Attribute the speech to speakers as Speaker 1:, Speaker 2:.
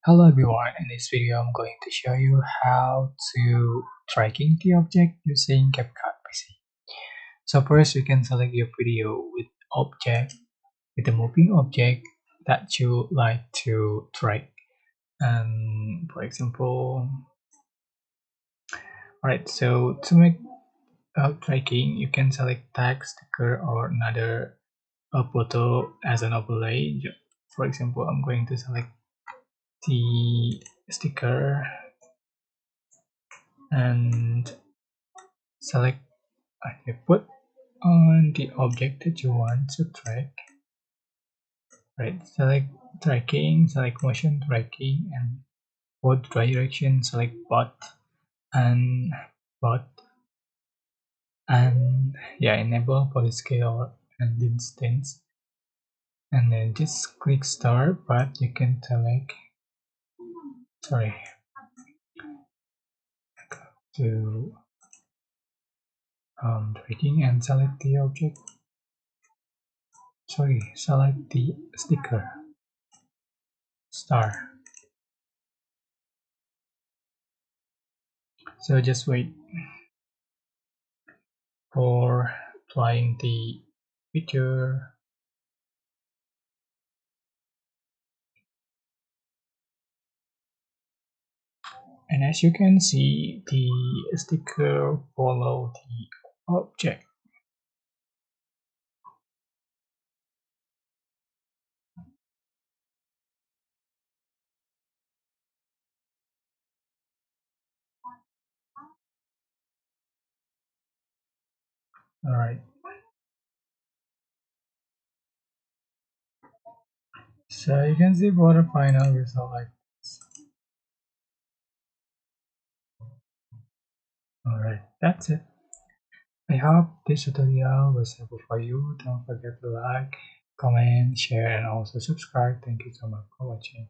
Speaker 1: Hello everyone, in this video I'm going to show you how to tracking the object using CapCut PC. So first you can select your video with a moving object that you like to track. And for example, alright, so to make tracking you can select tag, sticker or another photo as an overlay. For example, I'm going to select the sticker and select and put on the object that you want to track. Right, select tracking, select motion tracking, and both direction, select and bot and yeah, enable polyscale and distance, and then just click start. But you can select sorry to tracking and select the object. Select the sticker star. So just wait for applying the picture. And as you can see, the sticker follow the object. Alright, so you can see for the final result like this. Alright, that's it. I hope this tutorial was helpful for you. Don't forget to like, comment, share and also subscribe. Thank you so much for watching.